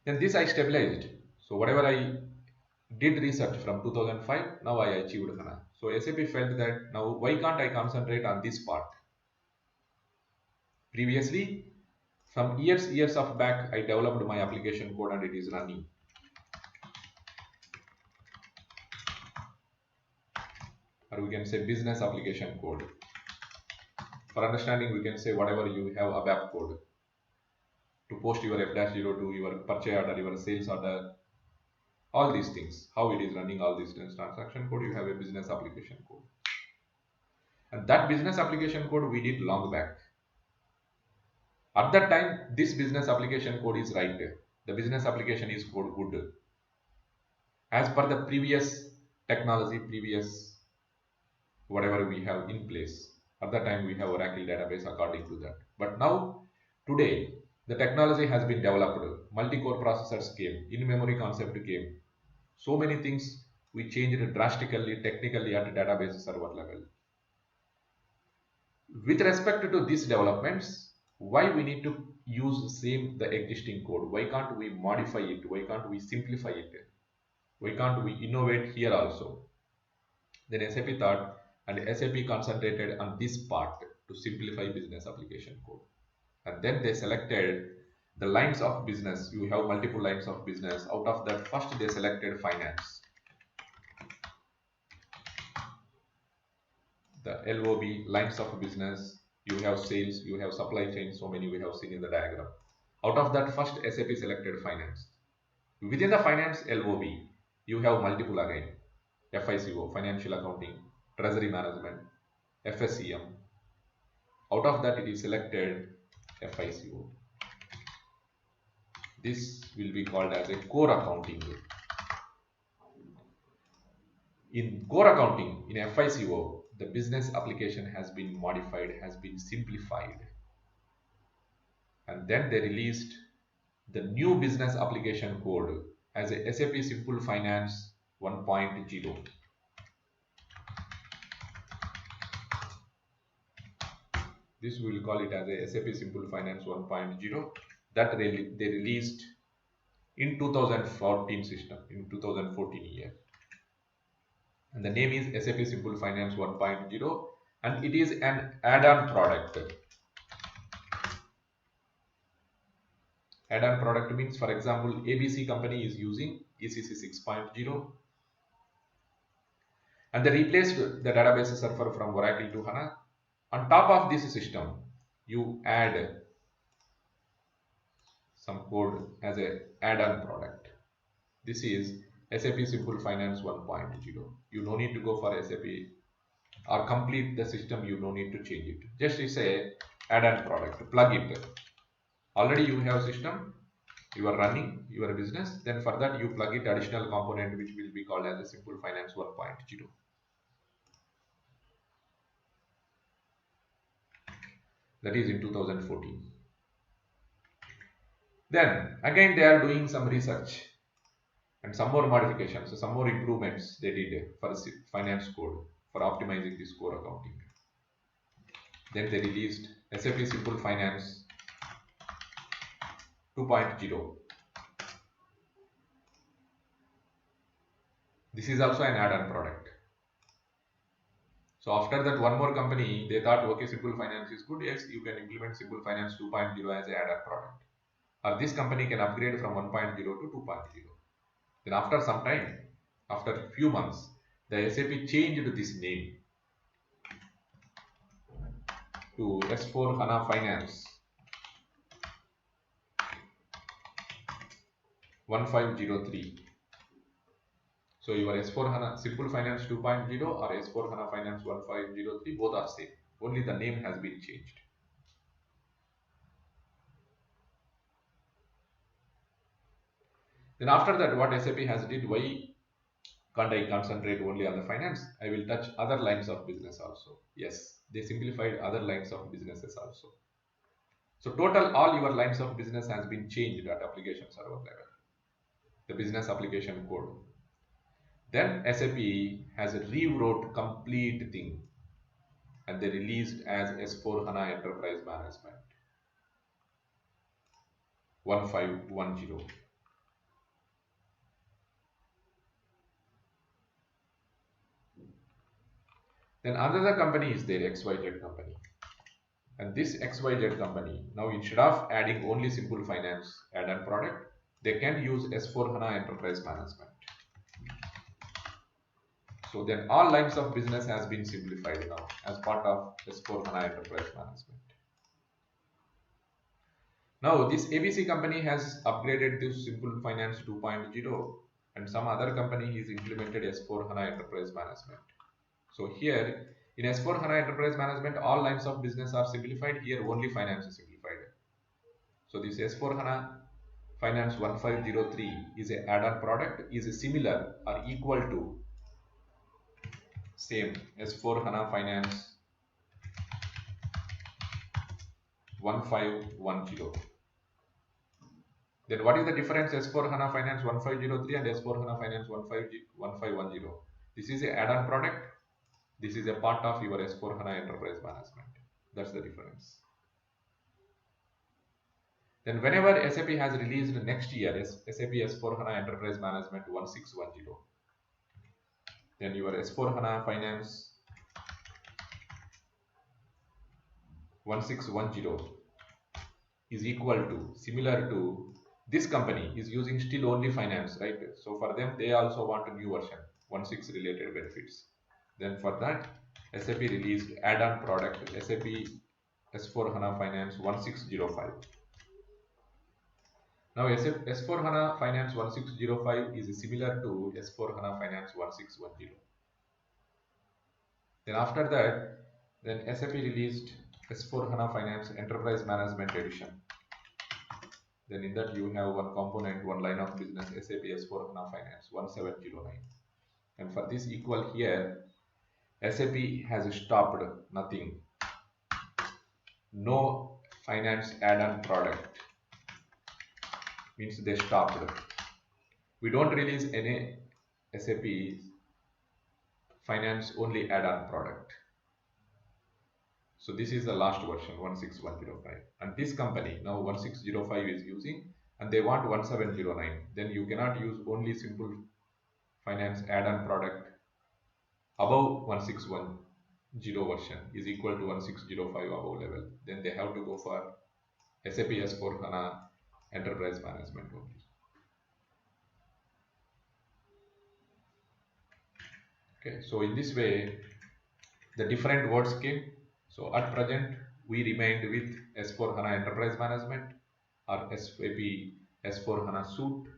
Then this I stabilized. So whatever I did research from 2005, now I achieved HANA. So SAP felt that now why can't I concentrate on this part? Previously, some years of back, I developed my application code and it is running. Or we can say business application code. For understanding, we can say whatever you have ABAP code to post your F-02, your purchase order, your sales order, all these things, how it is running all these transaction code, you have a business application code. And that business application code we did long back. At that time, this business application code is right. The business application is code good. As per the previous technology, previous whatever we have in place. At that time, we have Oracle database according to that. But now, today, the technology has been developed. Multi-core processors came. In-memory concept came. So many things we changed drastically, technically at database server level. With respect to these developments, why we need to use the existing code? Why can't we modify it? Why can't we simplify it? Why can't we innovate here also? Then SAP thought, and SAP concentrated on this part to simplify business application code. And then they selected the lines of business. You have multiple lines of business. Out of that, first they selected finance. The LOB, lines of business. You have sales, you have supply chain, so many we have seen in the diagram. Out of that, first SAP selected finance. Within the finance LOB, you have multiple again. FICO, financial accounting, treasury management, FSCM. Out of that, it is selected FICO. This will be called as a core accounting. In core accounting, in FICO, the business application has been modified, has been simplified. And then they released the new business application code as a SAP Simple Finance 1.0. This we will call it as a SAP Simple Finance 1.0 that they released in 2014 system, in 2014 year. And the name is SAP Simple Finance 1.0 and it is an add-on product. Add-on product means, for example, ABC company is using ECC 6.0 and they replaced the database server from Oracle to HANA. On top of this system, you add some code as a add-on product. This is SAP Simple Finance 1.0. You no need to go for SAP or complete the system. You no need to change it. Just say add-on product, plug it. Already you have system, you are running your business. Then for that you plug it additional component which will be called as a Simple Finance 1.0. That is in 2014. Then again they are doing some research and some more modifications, so some more improvements they did for finance code for optimizing this core accounting. Then they released SAP Simple Finance 2.0. This is also an add-on product. So after that, one more company, they thought, okay, Simple Finance is good. Yes, you can implement Simple Finance 2.0 as an add-on product. Or this company can upgrade from 1.0 to 2.0. Then after some time, after a few months, the SAP changed this name to S4 HANA Finance 1503. So your S4 HANA Simple Finance 2.0 or S4 HANA Finance 1503, both are same. Only the name has been changed. Then after that, what SAP has did, why can't I concentrate only on the finance? I will touch other lines of business also. Yes, they simplified other lines of businesses also. So total all your lines of business has been changed at application server level, the business application code. Then SAP has rewrote complete thing and they released as S4 HANA Enterprise Management 1510. Then another company is there, XYZ company. And this XYZ company, now instead of adding only simple finance add-on product, they can use S4 HANA Enterprise Management. So then all lines of business has been simplified now as part of S4 HANA Enterprise Management. Now this ABC company has upgraded to Simple Finance 2.0 and some other company is implemented S4 HANA Enterprise Management. So here in S4 HANA Enterprise Management, all lines of business are simplified. Here only finance is simplified. So this S4 HANA Finance 1503 is a add-on product, is similar or equal to same S4 HANA Finance 1510. Then what is the difference S4 HANA Finance 1503 and S4 HANA Finance 1510? This is a add-on product. This is a part of your S4 HANA Enterprise Management. That's the difference. Then whenever SAP has released next year SAP S4 HANA Enterprise Management 1610, then your S4 HANA Finance 1610 is equal to, similar to, this company is using still only finance, right? So for them, they also want a new version, 16 related benefits. Then for that, SAP released add-on product SAP S4 HANA Finance 1605. Now S4 HANA Finance 1605 is similar to S4 HANA Finance 1610. Then after that, then SAP released S4 HANA Finance Enterprise Management Edition. Then in that you have one component, one line of business, SAP S4 HANA Finance 1709. And for this equal here, SAP has stopped nothing. No finance add-on product. Means they stopped. We don't release any SAP finance only add-on product. So this is the last version 16105, and this company now 1605 is using and they want 1709. Then you cannot use only simple finance add-on product above 1610 version is equal to 1605 above level. Then they have to go for SAP S4 HANA Enterprise Management only. Okay, so in this way the different words came. So at present we remained with S4 HANA Enterprise Management or SAP S4 HANA Suite,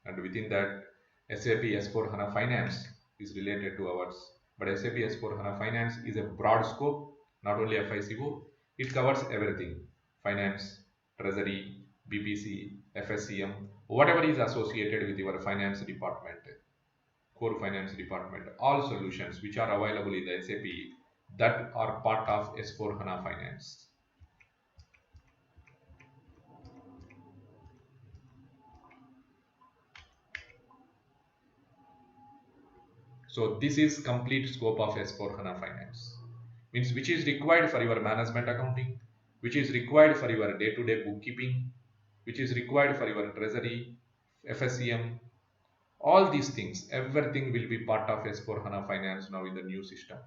and within that SAP S4 HANA Finance is related to ours. But SAP S4 HANA Finance is a broad scope, not only FICO, it covers everything: finance, treasury, BPC, FSCM, whatever is associated with your finance department, core finance department, all solutions which are available in the SAP that are part of S4 HANA Finance. So this is complete scope of S4 HANA Finance. Means which is required for your management accounting, which is required for your day-to-day bookkeeping, which is required for your treasury, FSCM, all these things, everything will be part of S4 HANA Finance now in the new system.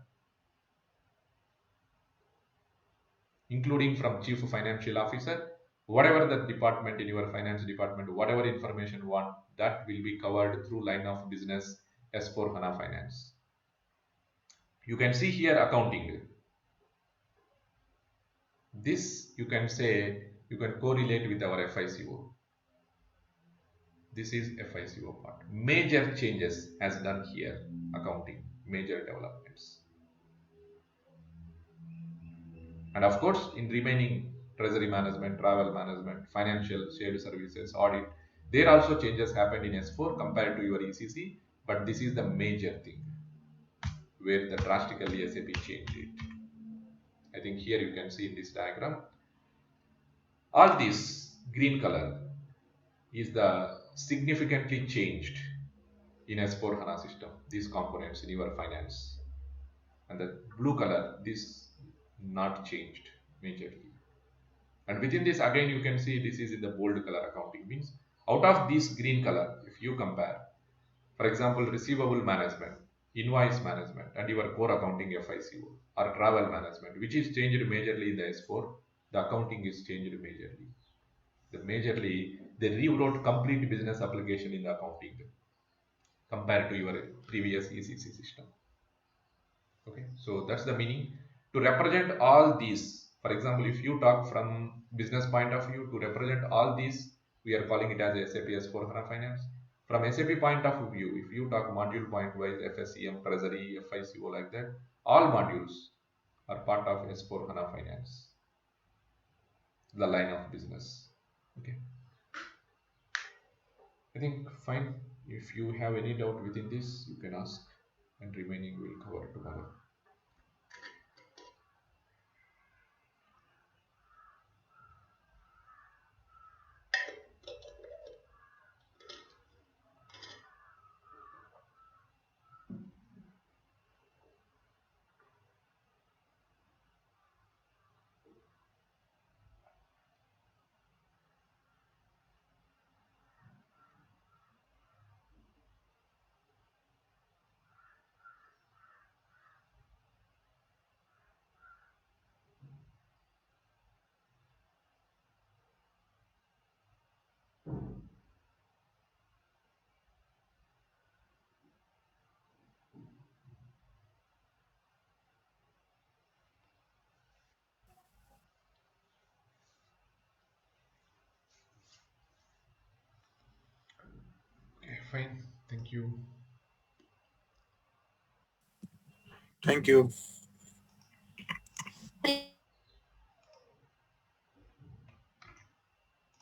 Including from Chief Financial Officer, whatever the department in your finance department, whatever information want, that will be covered through line of business S4 HANA Finance. You can see here accounting. This you can say you can correlate with our FICO. This is FICO part. Major changes has done here, accounting, major developments. And of course, in remaining treasury management, travel management, financial shared services, audit, there also changes happened in S4 compared to your ECC, but this is the major thing where the drastically SAP changed it. I think here you can see in this diagram, all this green color is the significantly changed in S4 HANA system, these components in your finance. And the blue color, this not changed majorly. And within this, again, you can see this is in the bold color accounting means out of this green color, if you compare, for example, receivable management, invoice management, and your core accounting FICO or travel management, which is changed majorly in the S4, the accounting is changed majorly. The majorly, they rewrote complete business application in the accounting compared to your previous ECC system. Okay, so that's the meaning. To represent all these, for example, if you talk from business point of view, to represent all these, we are calling it as SAP S4 HANA Finance. From SAP point of view, if you talk module point wise, FSCM, Treasury, FICO, like that, all modules are part of S4 HANA Finance, the line of business. Okay, I think fine. If you have any doubt within this, you can ask, and remaining we will cover tomorrow. Okay, fine. Thank you. Thank you.